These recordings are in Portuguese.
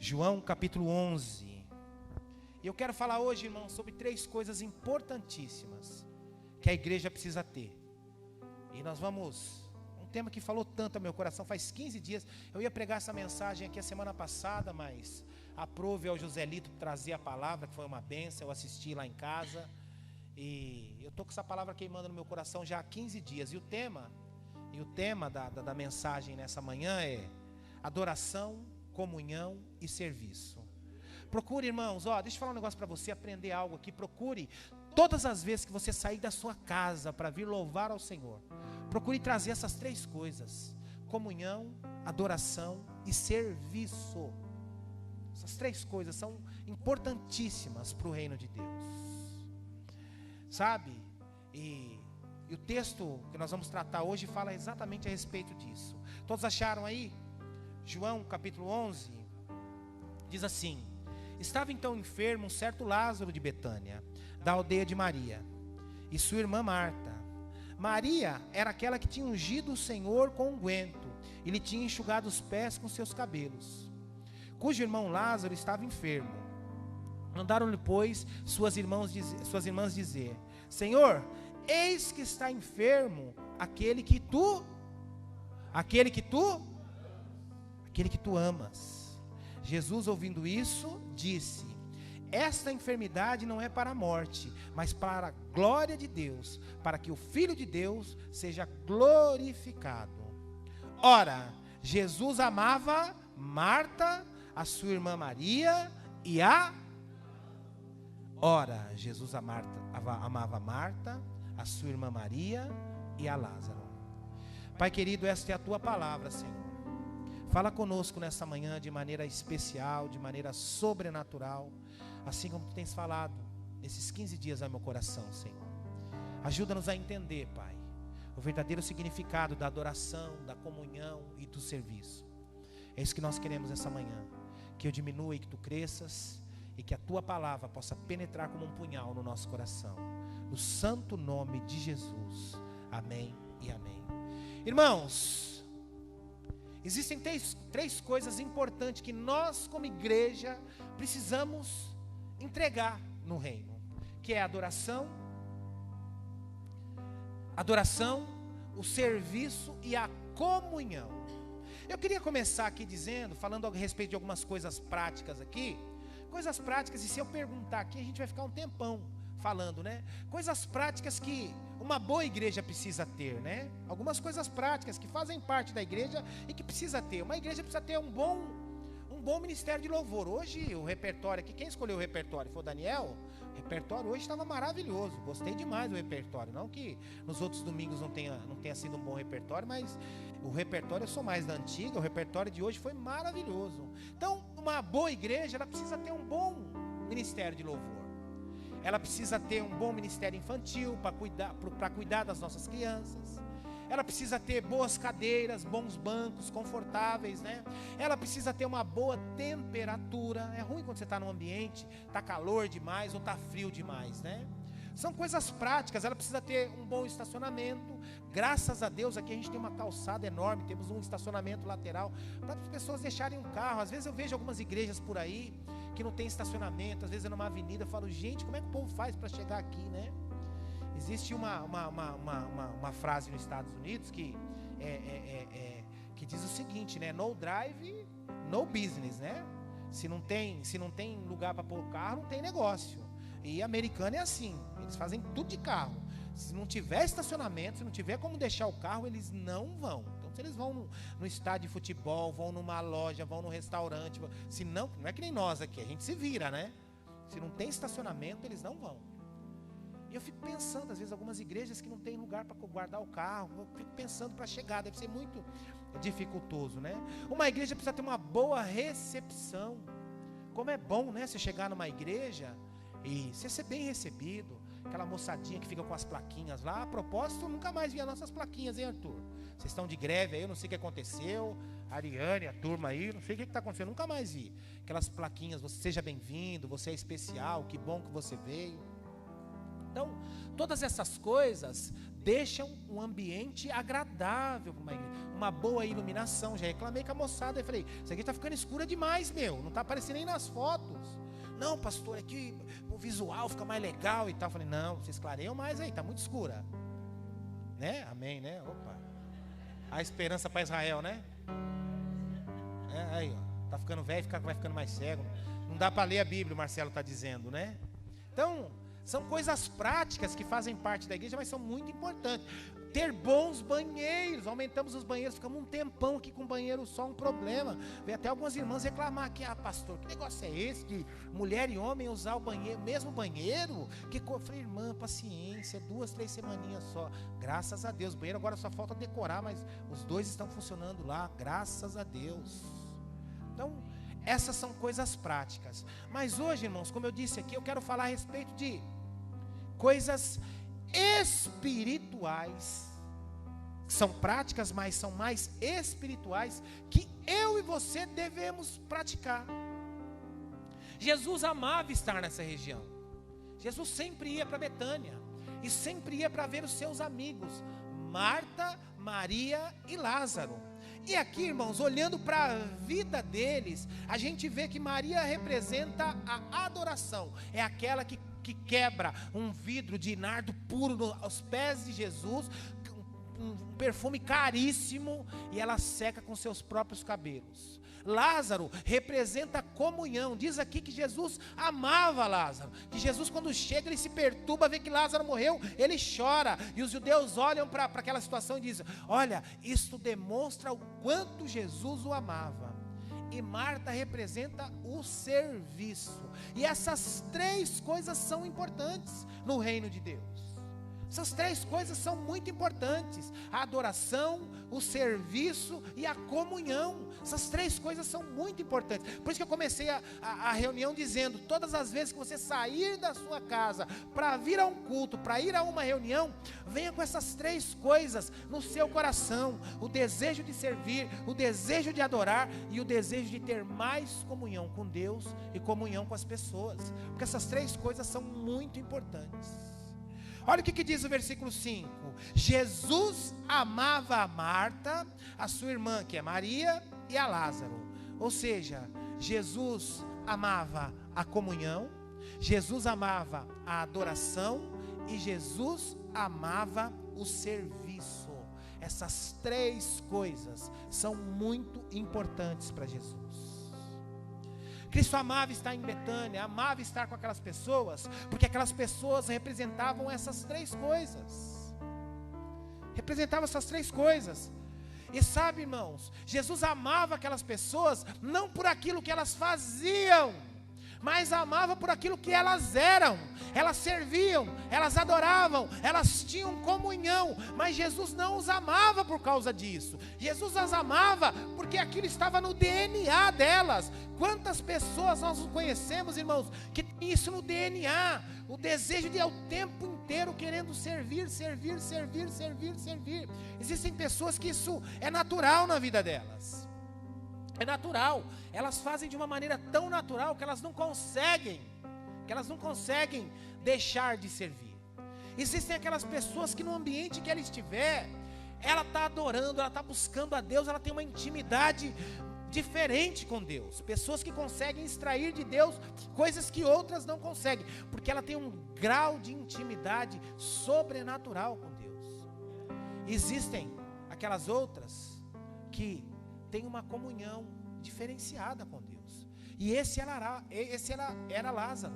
João capítulo 11. E eu quero falar hoje, irmão, sobre 3 coisas importantíssimas que a igreja precisa ter. E nós vamos, um tema que falou tanto ao meu coração, faz 15 dias, eu ia pregar essa mensagem aqui a semana passada, mas aprove ao Joselito trazer a palavra, que foi uma bênção, eu assisti lá em casa, e eu estou com essa palavra queimando no meu coração já há 15 dias, e o tema da mensagem nessa manhã é adoração, comunhão e serviço. Procure, irmãos, deixa eu falar um negócio para você, aprender algo aqui. Procure, todas as vezes que você sair da sua casa para vir louvar ao Senhor, procure trazer essas 3 coisas: comunhão, adoração e serviço. Essas 3 coisas são importantíssimas para o reino de Deus, sabe? E o texto que nós vamos tratar hoje fala exatamente a respeito disso. Todos acharam aí? João capítulo 11 diz assim: estava então enfermo um certo Lázaro de Betânia, da aldeia de Maria, e sua irmã Marta. Maria era aquela que tinha ungido o Senhor com unguento, e lhe tinha enxugado os pés com seus cabelos, cujo irmão Lázaro estava enfermo. Mandaram-lhe, pois, suas irmãs dizer: Senhor, eis que está enfermo aquele que tu amas. Jesus, ouvindo isso, disse: esta enfermidade não é para a morte, mas para a glória de Deus, para que o Filho de Deus seja glorificado. Ora, Jesus amava Marta, a sua irmã Maria e Jesus amava Marta, a sua irmã Maria e a Lázaro. Pai querido, esta é a tua palavra, Senhor. Fala conosco nessa manhã de maneira especial, de maneira sobrenatural, assim como tu tens falado nesses 15 dias ao meu coração, Senhor. Ajuda-nos a entender, Pai, o verdadeiro significado da adoração, da comunhão e do serviço. É isso que nós queremos essa manhã, que eu diminua e que tu cresças, e que a tua palavra possa penetrar como um punhal no nosso coração, no santo nome de Jesus, amém e amém. Irmãos, existem 3 coisas importantes que nós como igreja precisamos entregar no reino, que é a adoração, o serviço e a comunhão. Eu queria começar aqui falando a respeito de algumas coisas práticas aqui, coisas práticas, e se eu perguntar aqui a gente vai ficar um tempão falando, né? Coisas práticas que uma boa igreja precisa ter, né? Algumas coisas práticas que fazem parte da igreja e que precisa ter. Uma igreja precisa ter um bom ministério de louvor. Hoje o repertório aqui, quem escolheu o repertório foi o Daniel. O repertório hoje estava maravilhoso, gostei demais do repertório. Não que nos outros domingos não tenha sido um bom repertório, mas o repertório, eu sou mais da antiga, o repertório de hoje foi maravilhoso. Então, uma boa igreja, ela precisa ter um bom ministério de louvor. Ela precisa ter um bom ministério infantil para cuidar das nossas crianças. Ela precisa ter boas cadeiras, bons bancos, confortáveis, né? Ela precisa ter uma boa temperatura. É ruim quando você está num ambiente, está calor demais ou está frio demais, né? São coisas práticas. Ela precisa ter um bom estacionamento. Graças a Deus aqui a gente tem uma calçada enorme, temos um estacionamento lateral para as pessoas deixarem um carro. Às vezes eu vejo algumas igrejas por aí que não tem estacionamento, às vezes é numa avenida. Eu falo, gente, como é que o povo faz para chegar aqui, né? Existe uma frase nos Estados Unidos que diz o seguinte, né? No drive, no business, né? Se não tem lugar para pôr o carro, não tem negócio. E americano é assim, eles fazem tudo de carro. Se não tiver estacionamento, se não tiver como deixar o carro, eles não vão. Então, se eles vão no estádio de futebol, vão numa loja, vão no restaurante, se não é que nem nós aqui, a gente se vira, né? Se não tem estacionamento, eles não vão. E eu fico pensando, às vezes, algumas igrejas que não tem lugar para guardar o carro, eu fico pensando para chegar, deve ser muito dificultoso, né? Uma igreja precisa ter uma boa recepção. Como é bom, né, você chegar numa igreja e você ser bem recebido, aquela moçadinha que fica com as plaquinhas lá. A propósito, eu nunca mais vi as nossas plaquinhas, hein, Arthur? Vocês estão de greve aí, eu não sei o que aconteceu, a Ariane, a turma aí, não sei o que está acontecendo, nunca mais vi. Aquelas plaquinhas, você seja bem-vindo, você é especial, que bom que você veio. Então, todas essas coisas deixam um ambiente agradável para uma igreja, uma boa iluminação. Já reclamei com a moçada e falei, isso aqui está ficando escura demais, meu, não está aparecendo nem nas fotos. Não, pastor, aqui o visual fica mais legal e tal. Eu falei, não, vocês clareiam mais aí, está muito escura, né? Amém, né? Opa, a esperança para Israel, né? Aí, ó, tá ficando velho, vai ficando mais cego. Não dá para ler a Bíblia, o Marcelo está dizendo, né? Então, são coisas práticas que fazem parte da igreja, mas são muito importantes. Ter bons banheiros, aumentamos os banheiros, ficamos um tempão aqui com banheiro só, um problema. Veio até algumas irmãs reclamar aqui, pastor, que negócio é esse de mulher e homem usar o banheiro, mesmo banheiro? Eu falei, irmã, paciência, 2, 3 semaninhas só. Graças a Deus, o banheiro agora só falta decorar, mas os 2 estão funcionando lá, graças a Deus. Então, essas são coisas práticas. Mas hoje, irmãos, como eu disse aqui, eu quero falar a respeito de coisas espirituais, que são práticas, mas são mais espirituais, que eu e você devemos praticar. Jesus amava estar nessa região. Jesus sempre ia para Betânia, e sempre ia para ver os seus amigos, Marta, Maria e Lázaro. E aqui, irmãos, olhando para a vida deles, a gente vê que Maria representa a adoração, é aquela que quebra um vidro de nardo puro aos pés de Jesus, um perfume caríssimo, e ela seca com seus próprios cabelos. Lázaro representa a comunhão. Diz aqui que Jesus amava Lázaro, que Jesus, quando chega, ele se perturba, vê que Lázaro morreu, ele chora, e os judeus olham para aquela situação e dizem, olha, isto demonstra o quanto Jesus o amava. E Marta representa o serviço. E essas 3 coisas são importantes no reino de Deus. Essas 3 coisas são muito importantes: a adoração, o serviço e a comunhão. Essas 3 coisas são muito importantes. Por isso que eu comecei a reunião dizendo, todas as vezes que você sair da sua casa para vir a um culto, para ir a uma reunião, venha com essas 3 coisas no seu coração: o desejo de servir, o desejo de adorar e o desejo de ter mais comunhão com Deus e comunhão com as pessoas, porque essas 3 coisas são muito importantes. Olha o que diz o versículo 5. Jesus amava a Marta, a sua irmã, que é Maria, e a Lázaro. Ou seja, Jesus amava a comunhão, Jesus amava a adoração e Jesus amava o serviço. Essas 3 coisas são muito importantes para Jesus. Cristo amava estar em Betânia, amava estar com aquelas pessoas, porque aquelas pessoas representavam essas 3 coisas. Representavam essas 3 coisas. E sabe, irmãos, Jesus amava aquelas pessoas não por aquilo que elas faziam, mas amava por aquilo que elas eram. Elas serviam, elas adoravam, elas tinham comunhão, mas Jesus não os amava por causa disso. Jesus as amava porque aquilo estava no DNA delas. Quantas pessoas nós conhecemos, irmãos, que tem isso no DNA, o desejo de ao tempo inteiro querendo servir. Existem pessoas que isso é natural na vida delas. É natural, elas fazem de uma maneira tão natural que elas não conseguem deixar de servir. Existem aquelas pessoas que no ambiente que ela estiver, ela está adorando, ela está buscando a Deus, ela tem uma intimidade diferente com Deus. Pessoas que conseguem extrair de Deus coisas que outras não conseguem, porque ela tem um grau de intimidade sobrenatural com Deus. Existem aquelas outras que tem uma comunhão diferenciada com Deus. E esse era Lázaro.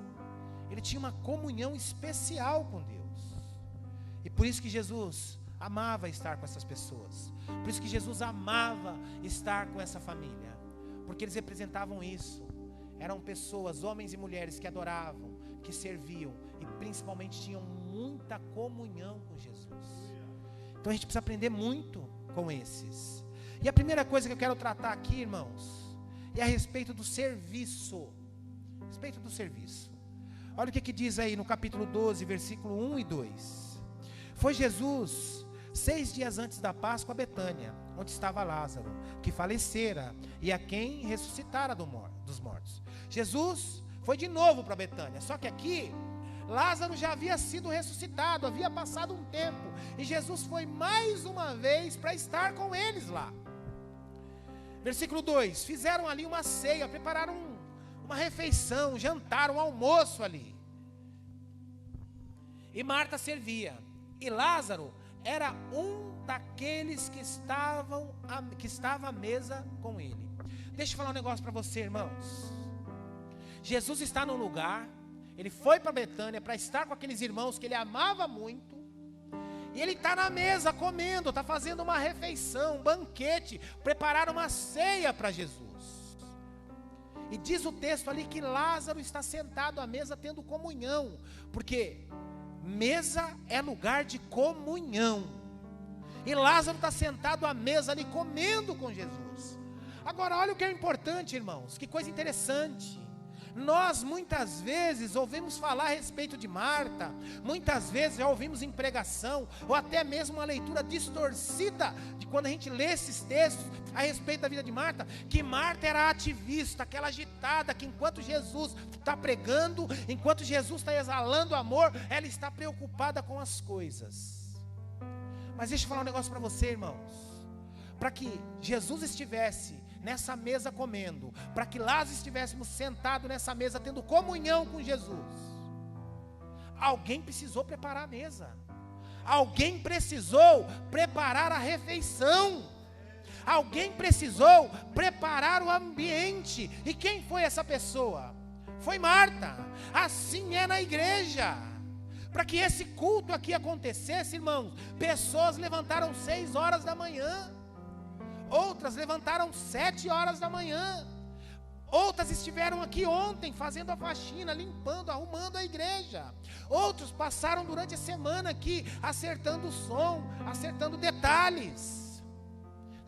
Ele tinha uma comunhão especial com Deus. E por isso que Jesus amava estar com essas pessoas. Por isso que Jesus amava estar com essa família. Porque eles representavam isso. Eram pessoas, homens e mulheres que adoravam, que serviam e principalmente tinham muita comunhão com Jesus. Então a gente precisa aprender muito com esses. E a primeira coisa que eu quero tratar aqui, irmãos, é a respeito do serviço. A respeito do serviço. Olha o que diz aí no capítulo 12, versículo 1 e 2. Foi Jesus 6 dias antes da Páscoa a Betânia, onde estava Lázaro, que falecera, e a quem ressuscitara dos mortos. Jesus foi de novo para Betânia, só que aqui Lázaro já havia sido ressuscitado, havia passado um tempo, e Jesus foi mais uma vez para estar com eles lá. Versículo 2: fizeram ali uma ceia, prepararam uma refeição, um jantar, um almoço ali. E Marta servia, e Lázaro era um daqueles que estava à mesa com ele. Deixa eu falar um negócio para você, irmãos. Jesus está num lugar, ele foi para Betânia para estar com aqueles irmãos que ele amava muito, e ele está na mesa comendo, está fazendo uma refeição, um banquete, preparar uma ceia para Jesus. E diz o texto ali que Lázaro está sentado à mesa tendo comunhão, porque mesa é lugar de comunhão, e Lázaro está sentado à mesa ali comendo com Jesus. Agora olha o que é importante, irmãos, que coisa interessante. Nós muitas vezes ouvimos falar a respeito de Marta, muitas vezes já ouvimos em pregação, ou até mesmo uma leitura distorcida, de quando a gente lê esses textos a respeito da vida de Marta, que Marta era ativista, aquela agitada, que enquanto Jesus está pregando, enquanto Jesus está exalando amor, ela está preocupada com as coisas. Mas deixa eu falar um negócio para você, irmãos. Para que Jesus estivesse nessa mesa comendo, para que Lázaro estivéssemos sentados nessa mesa tendo comunhão com Jesus, alguém precisou preparar a mesa, alguém precisou preparar a refeição, alguém precisou preparar o ambiente. E quem foi essa pessoa? Foi Marta. Assim é na igreja. Para que esse culto aqui acontecesse, irmãos, pessoas levantaram 6 horas da manhã, outras levantaram 7 horas da manhã, outras estiveram aqui ontem fazendo a faxina, limpando, arrumando a igreja, outros passaram durante a semana aqui acertando o som, acertando detalhes.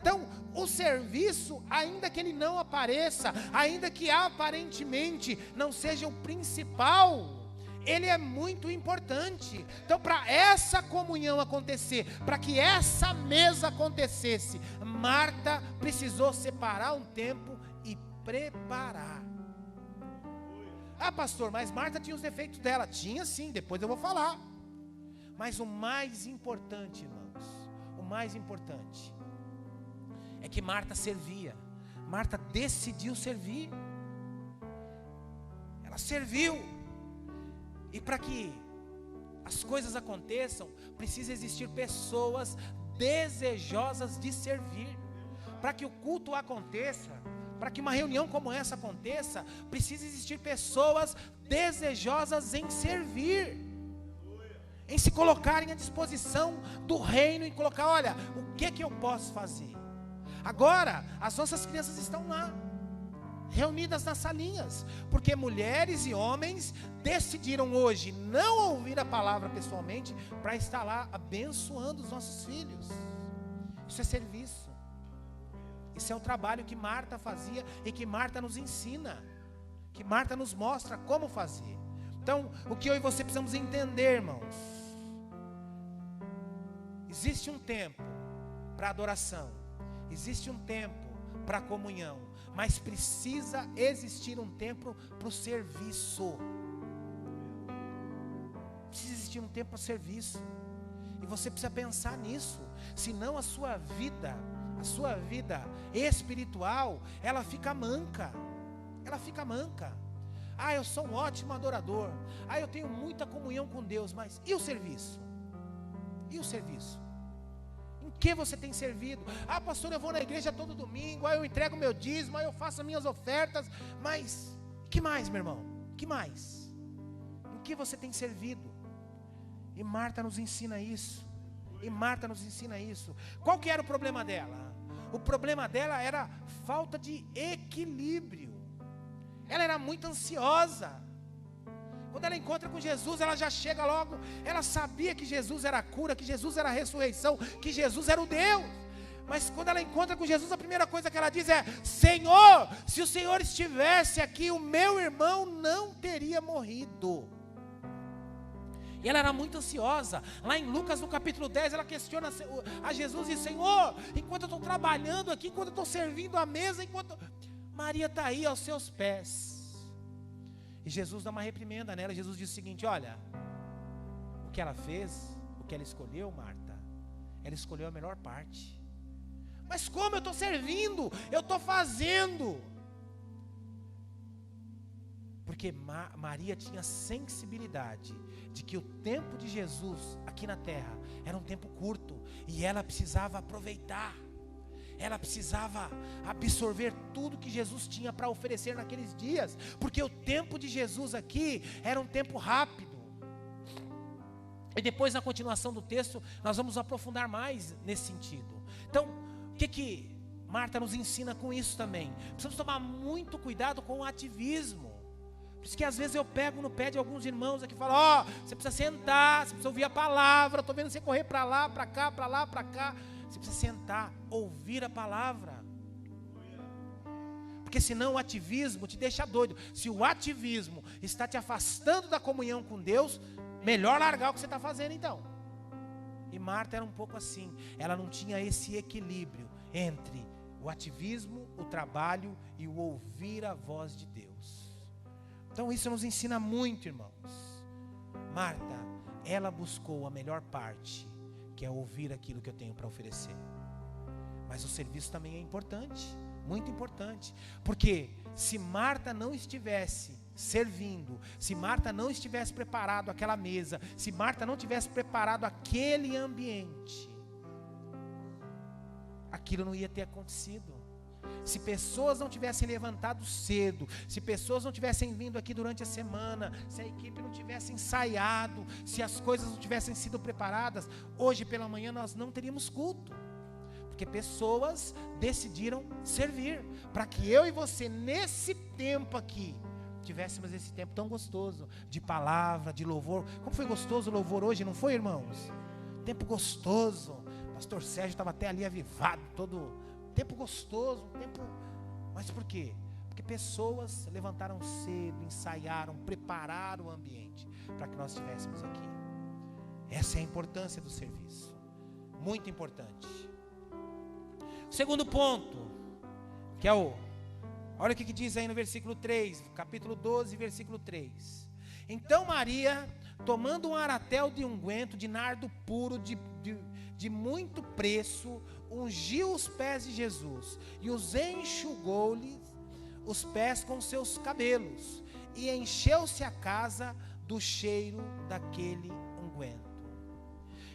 Então o serviço, ainda que ele não apareça, ainda que aparentemente não seja o principal, ele é muito importante. Então, para essa comunhão acontecer, para que essa mesa acontecesse, Marta precisou separar um tempo e preparar. Ah, pastor, mas Marta tinha os defeitos dela. Tinha sim, depois eu vou falar. Mas o mais importante, irmãos, o mais importante é que Marta servia. Marta decidiu servir. Ela serviu. E para que as coisas aconteçam, precisa existir pessoas desejosas de servir. Para que o culto aconteça, para que uma reunião como essa aconteça, precisa existir pessoas desejosas em servir, em se colocarem à disposição do reino, em colocar, olha, o que eu posso fazer? Agora, as nossas crianças estão lá, reunidas nas salinhas, porque mulheres e homens decidiram hoje não ouvir a palavra pessoalmente, para estar lá abençoando os nossos filhos. Isso é serviço. Isso é um trabalho que Marta fazia e que Marta nos ensina, que Marta nos mostra como fazer. Então, o que eu e você precisamos entender, irmãos, existe um tempo para adoração, existe um tempo para comunhão, mas precisa existir um tempo para o serviço. Precisa existir um tempo para o serviço. E você precisa pensar nisso. Senão a sua vida espiritual, ela fica manca. Ela fica manca. Ah, eu sou um ótimo adorador. Ah, eu tenho muita comunhão com Deus, mas e o serviço? E o serviço? Em que você tem servido? Ah, pastor, eu vou na igreja todo domingo, eu entrego meu dízimo, eu faço as minhas ofertas, mas que mais, meu irmão? Que mais? Em que você tem servido? E Marta nos ensina isso. Qual que era o problema dela? O problema dela era falta de equilíbrio. Ela era muito ansiosa. Quando ela encontra com Jesus, ela já chega logo. Ela sabia que Jesus era a cura, que Jesus era a ressurreição, que Jesus era o Deus. Mas quando ela encontra com Jesus, a primeira coisa que ela diz é: Senhor, se o Senhor estivesse aqui, o meu irmão não teria morrido. E ela era muito ansiosa. Lá em Lucas, no capítulo 10, ela questiona a Jesus e diz: Senhor, enquanto eu estou trabalhando aqui, enquanto eu estou servindo a mesa, enquanto Maria está aí aos seus pés. E Jesus dá uma reprimenda nela. Jesus diz o seguinte: olha, o que ela fez, o que ela escolheu, Marta, ela escolheu a melhor parte. Mas como? Eu estou servindo, eu estou fazendo. Porque Maria tinha sensibilidade de que o tempo de Jesus aqui na terra era um tempo curto, e ela precisava aproveitar. Ela precisava absorver tudo que Jesus tinha para oferecer naqueles dias, porque o tempo de Jesus aqui era um tempo rápido. E depois, na continuação do texto, nós vamos aprofundar mais nesse sentido. Então, o que Marta nos ensina com isso também? Precisamos tomar muito cuidado com o ativismo. Por isso que às vezes eu pego no pé de alguns irmãos aqui e falo: ó, você precisa sentar, você precisa ouvir a palavra. Estou vendo você correr para lá, para cá, para lá, para cá. Você precisa sentar, ouvir a palavra. Porque senão o ativismo te deixa doido. Se o ativismo está te afastando da comunhão com Deus, melhor largar o que você está fazendo então. E Marta era um pouco assim. Ela não tinha esse equilíbrio entre o ativismo, o trabalho e o ouvir a voz de Deus. Então isso nos ensina muito, irmãos. Marta, ela buscou a melhor parte, que é ouvir aquilo que eu tenho para oferecer. Mas o serviço também é importante, muito importante. Porque se Marta não estivesse servindo, se Marta não estivesse preparado aquela mesa, se Marta não tivesse preparado aquele ambiente, aquilo não ia ter acontecido. Se pessoas não tivessem levantado cedo, se pessoas não tivessem vindo aqui durante a semana, se a equipe não tivesse ensaiado, se as coisas não tivessem sido preparadas, hoje pela manhã nós não teríamos culto. Porque pessoas decidiram servir, para que eu e você nesse tempo aqui, tivéssemos esse tempo tão gostoso, de palavra, de louvor. Como foi gostoso o louvor hoje, não foi, irmãos? Tempo gostoso, pastor Sérgio estava até ali avivado, todo... tempo gostoso, um tempo... Mas por quê? Porque pessoas levantaram cedo, ensaiaram, prepararam o ambiente para que nós estivéssemos aqui. Essa é a importância do serviço, muito importante. Segundo ponto, que é olha o que diz aí no versículo 3, capítulo 12, versículo 3. Então Maria, tomando um aratel de unguento de nardo puro, de muito preço, ungiu os pés de Jesus e os enxugou-lhe os pés com seus cabelos, e encheu-se a casa do cheiro daquele unguento.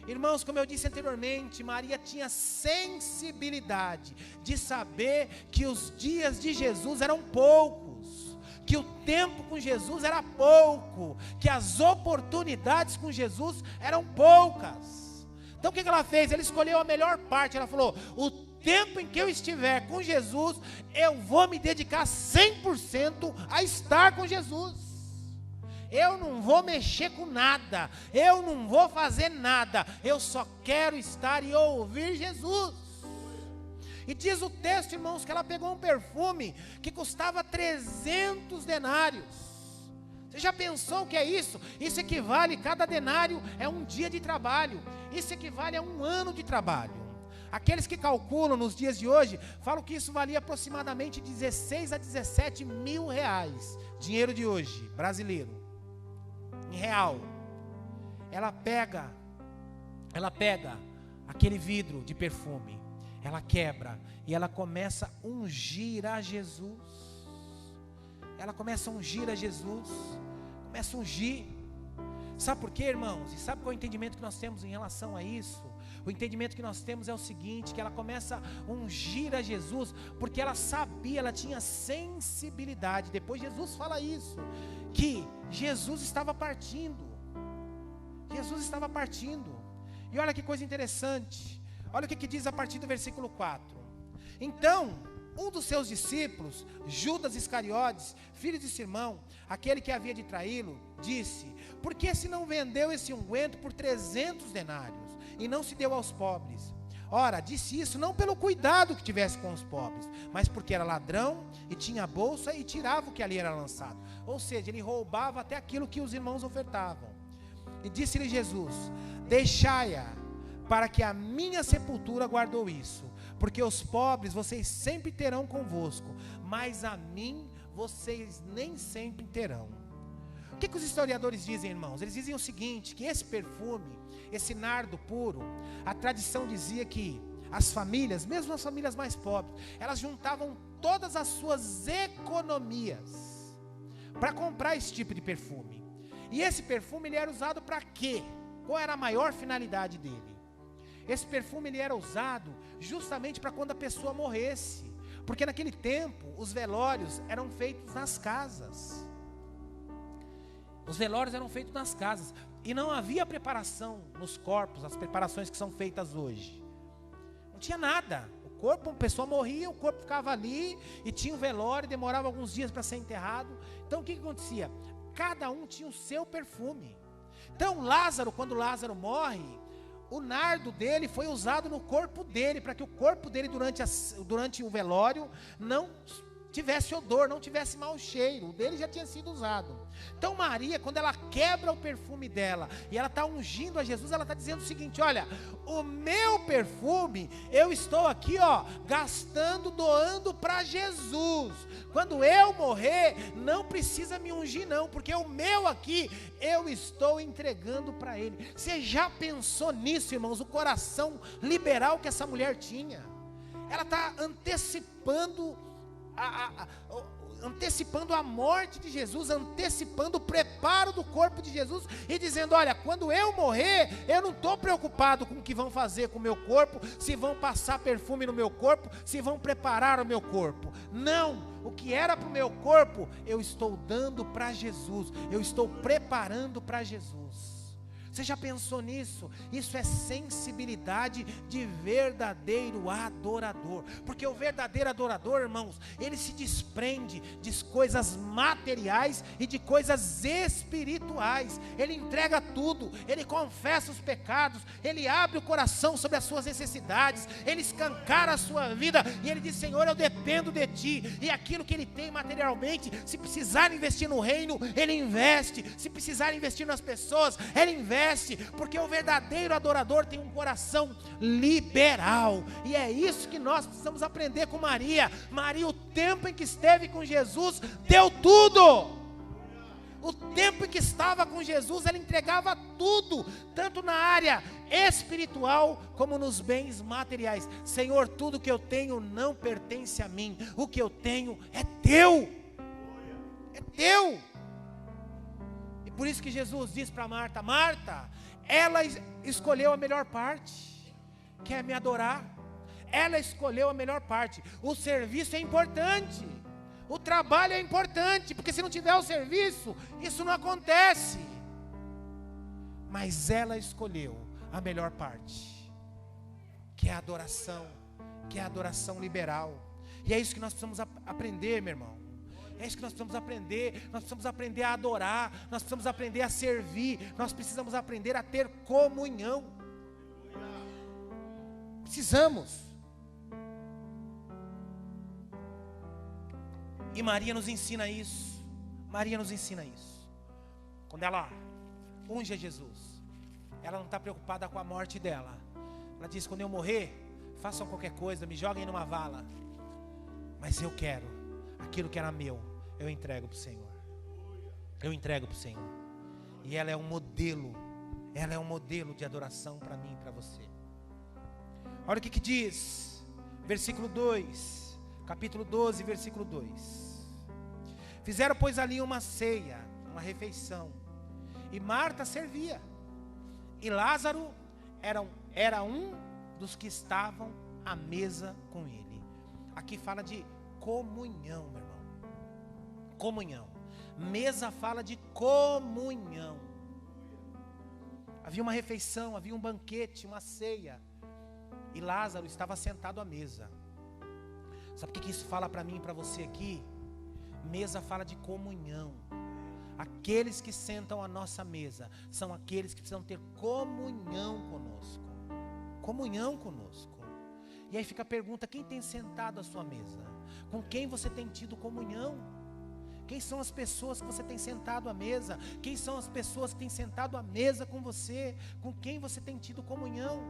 Irmãos, como eu disse anteriormente, Maria tinha sensibilidade de saber que os dias de Jesus eram poucos, que o tempo com Jesus era pouco, que as oportunidades com Jesus eram poucas. Então o que ela fez? Ela escolheu a melhor parte. Ela falou: o tempo em que eu estiver com Jesus, eu vou me dedicar 100% a estar com Jesus. Eu não vou mexer com nada, eu não vou fazer nada, eu só quero estar e ouvir Jesus. E diz o texto, irmãos, que ela pegou um perfume que custava 300 denários. Você já pensou o que é isso? Isso equivale, cada denário é um dia de trabalho. Isso equivale a um ano de trabalho. Aqueles que calculam nos dias de hoje, falam que isso valia aproximadamente 16 a 17 mil reais. Dinheiro de hoje, brasileiro, em real. Ela pega aquele vidro de perfume, ela quebra e ela começa a ungir a Jesus. Ela começa a ungir a Jesus, começa a ungir. Sabe por quê, irmãos? E sabe qual é o entendimento que nós temos em relação a isso? O entendimento que nós temos é o seguinte, que ela começa a ungir a Jesus, porque ela sabia, ela tinha sensibilidade. Depois Jesus fala isso, que Jesus estava partindo. Jesus estava partindo. E olha que coisa interessante. Olha o que diz a partir do versículo 4. Então, um dos seus discípulos, Judas Iscariotes, filho de Simão, aquele que havia de traí-lo, disse: por que se não vendeu esse unguento por 300 denários e não se deu aos pobres? Ora, disse isso não pelo cuidado que tivesse com os pobres, mas porque era ladrão e tinha a bolsa e tirava o que ali era lançado. Ou seja, ele roubava até aquilo que os irmãos ofertavam. E disse-lhe Jesus: deixai-a, para que a minha sepultura guardou isso. Porque os pobres vocês sempre terão convosco, mas a mim vocês nem sempre terão. O que os historiadores dizem, irmãos? Eles dizem o seguinte, que esse perfume, esse nardo puro, a tradição dizia que as famílias, mesmo as famílias mais pobres, elas juntavam todas as suas economias para comprar esse tipo de perfume. E esse perfume ele era usado para quê? Qual era a maior finalidade dele? Esse perfume ele era usado justamente para quando a pessoa morresse, porque naquele tempo os velórios eram feitos nas casas. Os velórios eram feitos nas casas e não havia preparação nos corpos, as preparações que são feitas hoje. Não tinha nada. O corpo, uma pessoa morria, o corpo ficava ali e tinha o velório, demorava alguns dias para ser enterrado. Então o que acontecia? Cada um tinha o seu perfume. Então Lázaro, quando Lázaro morre, o nardo dele foi usado no corpo dele, para que o corpo dele durante o velório não tivesse odor, não tivesse mau cheiro. O dele já tinha sido usado. Então Maria, quando ela quebra o perfume dela e ela está ungindo a Jesus, ela está dizendo o seguinte: olha, o meu perfume eu estou aqui gastando, doando para Jesus. Quando eu morrer, não precisa me ungir não, porque o meu aqui eu estou entregando para Ele. Você já pensou nisso, irmãos? O coração liberal que essa mulher tinha. Ela está antecipando a morte de Jesus, antecipando o preparo do corpo de Jesus e dizendo: olha, quando eu morrer, eu não estou preocupado com o que vão fazer com o meu corpo, se vão passar perfume no meu corpo, se vão preparar o meu corpo. Não, o que era para o meu corpo, eu estou dando para Jesus, eu estou preparando para Jesus. Você já pensou nisso? Isso é sensibilidade de verdadeiro adorador. Porque o verdadeiro adorador, irmãos, ele se desprende de coisas materiais e de coisas espirituais. Ele entrega tudo, ele confessa os pecados, ele abre o coração sobre as suas necessidades, ele escancara a sua vida e ele diz: Senhor, eu dependo de Ti. E aquilo que ele tem materialmente, se precisar investir no reino, ele investe. Se precisar investir nas pessoas, ele investe. Porque o verdadeiro adorador tem um coração liberal, e é isso que nós precisamos aprender com Maria. Maria, o tempo em que esteve com Jesus, deu tudo. O tempo em que estava com Jesus, ela entregava tudo, tanto na área espiritual como nos bens materiais. Senhor, tudo que eu tenho não pertence a mim, o que eu tenho é teu, é teu. Por isso que Jesus diz para Marta: Marta, ela escolheu a melhor parte, que é me adorar. Ela escolheu a melhor parte. O serviço é importante, o trabalho é importante, porque se não tiver o serviço, isso não acontece. Mas ela escolheu a melhor parte, que é a adoração, que é a adoração liberal. E é isso que nós precisamos aprender, meu irmão. É isso que nós precisamos aprender a adorar, nós precisamos aprender a servir, nós precisamos aprender a ter comunhão. Precisamos. E Maria nos ensina isso. Maria nos ensina isso. Quando ela unge a Jesus, ela não está preocupada com a morte dela. Ela diz: quando eu morrer, façam qualquer coisa, me joguem numa vala, mas eu quero aquilo que era meu, eu entrego para o Senhor. Eu entrego para o Senhor. E ela é um modelo. Ela é um modelo de adoração para mim e para você. Olha o que diz. Versículo 2. Capítulo 12, versículo 2. Fizeram, pois, ali uma ceia, uma refeição. E Marta servia. E Lázaro era um dos que estavam à mesa com ele. Aqui fala de comunhão, meu irmão. Comunhão. Mesa fala de comunhão. Havia uma refeição, havia um banquete, uma ceia. E Lázaro estava sentado à mesa. Sabe o que isso fala para mim e para você aqui? Mesa fala de comunhão. Aqueles que sentam à nossa mesa são aqueles que precisam ter comunhão conosco. Comunhão conosco. E aí fica a pergunta: quem tem sentado à sua mesa? Com quem você tem tido comunhão? Quem são as pessoas que você tem sentado à mesa? Quem são as pessoas que têm sentado à mesa com você? Com quem você tem tido comunhão?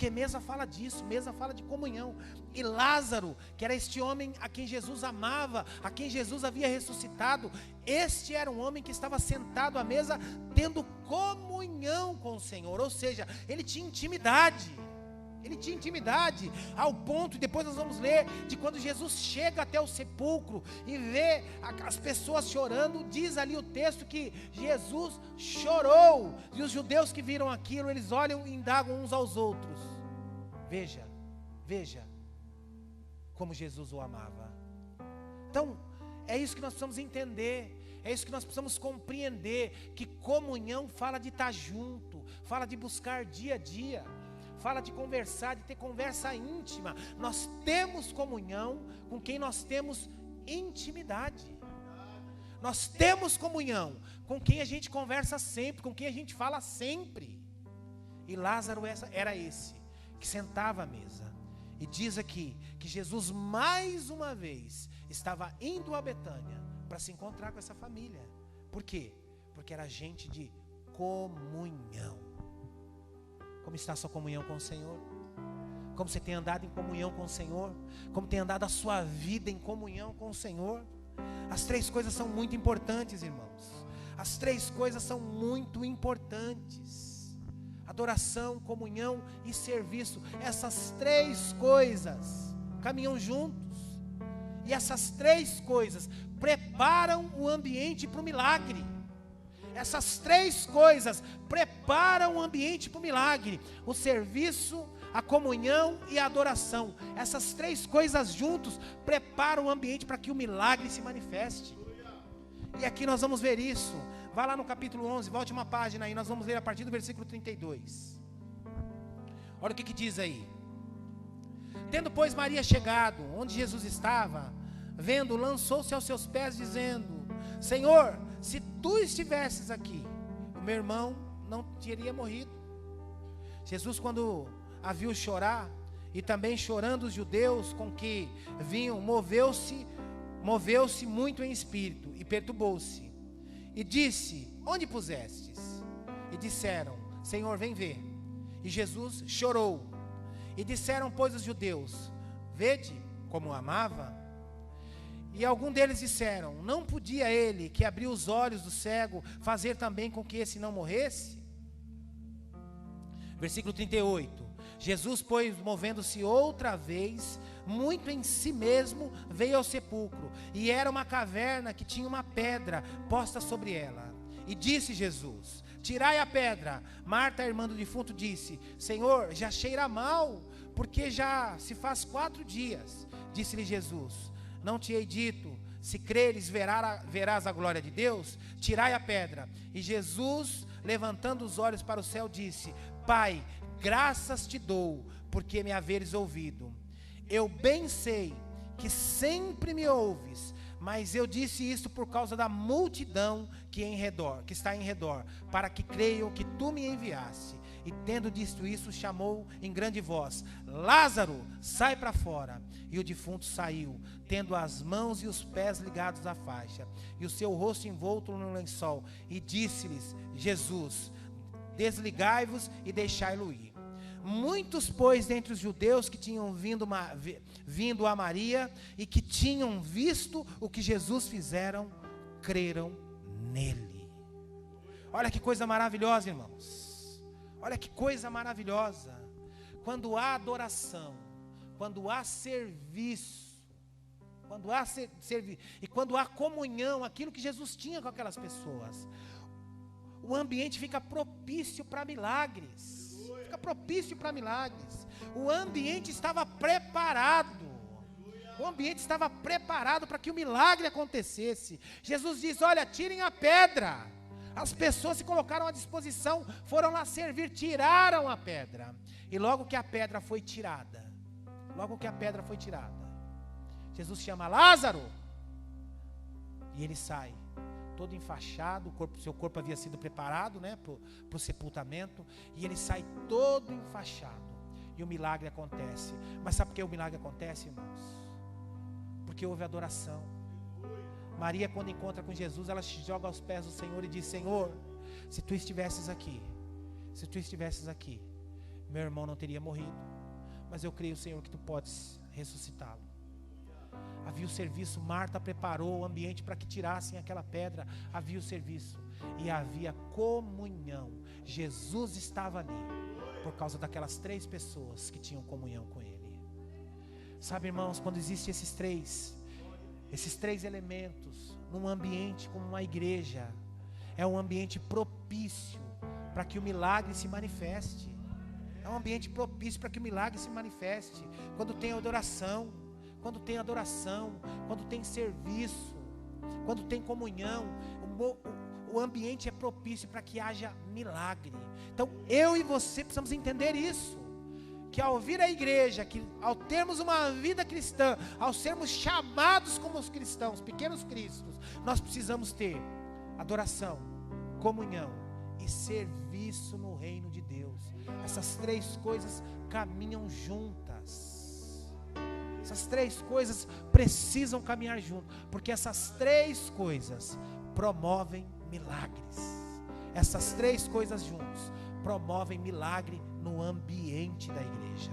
Porque mesa fala disso, mesa fala de comunhão. E Lázaro, que era este homem a quem Jesus amava, a quem Jesus havia ressuscitado, este era um homem que estava sentado à mesa, tendo comunhão com o Senhor. Ou seja, ele tinha intimidade. Ele tinha intimidade, ao ponto, depois nós vamos ler, de quando Jesus chega até o sepulcro e vê as pessoas chorando, diz ali o texto que Jesus chorou, e os judeus que viram aquilo, eles olham e indagam uns aos outros. Veja como Jesus o amava. Então, é isso que nós precisamos entender, é isso que nós precisamos compreender, que comunhão fala de estar junto, fala de buscar dia a dia, fala de conversar, de ter conversa íntima. Nós temos comunhão com quem nós temos intimidade. Nós temos comunhão com quem a gente conversa sempre, com quem a gente fala sempre. E Lázaro era esse, que sentava à mesa. E diz aqui que Jesus mais uma vez estava indo a Betânia para se encontrar com essa família. Por quê? Porque era gente de comunhão. Como está a sua comunhão com o Senhor? Como você tem andado em comunhão com o Senhor? Como tem andado a sua vida em comunhão com o Senhor? As três coisas são muito importantes, irmãos. As três coisas são muito importantes. Adoração, comunhão e serviço. Essas três coisas caminham juntos. E essas três coisas preparam o ambiente para o milagre. Essas três coisas preparam o ambiente para o milagre. O serviço, a comunhão e a adoração. Essas três coisas juntos preparam o ambiente para que o milagre se manifeste. E aqui nós vamos ver isso. Vá lá no capítulo 11, volte uma página aí. Nós vamos ler a partir do versículo 32. Olha o que diz aí. Tendo, pois, Maria chegado onde Jesus estava, vendo, lançou-se aos seus pés, dizendo: Senhor, se tu estivesses aqui, o meu irmão não teria morrido. Jesus, quando a viu chorar, e também chorando os judeus com que vinham, moveu-se muito em espírito, e perturbou-se, e disse: onde pusestes? E disseram: Senhor, vem ver. E Jesus chorou. E disseram, pois, os judeus: vede como o amava. E algum deles disseram: não podia ele, que abriu os olhos do cego, fazer também com que esse não morresse? Versículo 38. Jesus, pois, movendo-se outra vez, muito em si mesmo, veio ao sepulcro. E era uma caverna que tinha uma pedra posta sobre ela. E disse Jesus: tirai a pedra. Marta, a irmã do defunto, disse: Senhor, já cheira mal, porque já se faz 4 dias. Disse-lhe Jesus: não te hei dito, se creres verás a glória de Deus? Tirai a pedra. E Jesus, levantando os olhos para o céu, disse: Pai, graças te dou, porque me haveres ouvido. Eu bem sei que sempre me ouves, mas eu disse isto por causa da multidão que está em redor, para que creiam que tu me enviaste. E tendo dito isso, chamou em grande voz: Lázaro, sai para fora. E o defunto saiu, tendo as mãos e os pés ligados à faixa, e o seu rosto envolto no lençol. E disse-lhes Jesus: desligai-vos e deixai-lo ir. Muitos, pois, dentre os judeus que tinham vindo a Maria e que tinham visto o que Jesus fizeram, creram nele. Olha que coisa maravilhosa, irmãos. Olha que coisa maravilhosa. Quando há adoração, quando há serviço, e quando há comunhão, aquilo que Jesus tinha com aquelas pessoas, o ambiente fica propício para milagres. Fica propício para milagres. O ambiente estava preparado. O ambiente estava preparado para que o milagre acontecesse. Jesus diz: olha, tirem a pedra. As pessoas se colocaram à disposição, foram lá servir, tiraram a pedra. E logo que a pedra foi tirada, Jesus chama Lázaro. E ele sai, todo enfaixado, seu corpo havia sido preparado, para o sepultamento. E ele sai todo enfaixado. E o milagre acontece. Mas sabe por que o milagre acontece, irmãos? Porque houve adoração. Maria, quando encontra com Jesus, ela se joga aos pés do Senhor e diz: Senhor, se tu estivesses aqui, meu irmão não teria morrido. Mas eu creio, Senhor, que Tu podes ressuscitá-lo. Havia o serviço, Marta preparou o ambiente para que tirassem aquela pedra. Havia o serviço e havia comunhão. Jesus estava ali por causa daquelas 3 pessoas que tinham comunhão com Ele. Sabe, irmãos, quando existem esses três elementos num ambiente como uma igreja, é um ambiente propício para que o milagre se manifeste. É um ambiente propício para que o milagre se manifeste. Quando tem adoração, quando tem serviço, quando tem comunhão, o ambiente é propício para que haja milagre. Então eu e você precisamos entender isso, que ao vir à igreja, que ao termos uma vida cristã, ao sermos chamados como os cristãos, pequenos cristos, nós precisamos ter adoração, comunhão e serviço no reino de Deus. Essas 3 coisas caminham juntas. Essas 3 coisas precisam caminhar juntas, porque essas 3 coisas promovem milagres. Essas 3 coisas juntas promovem milagre no ambiente da igreja.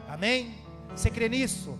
Amém? Você crê nisso?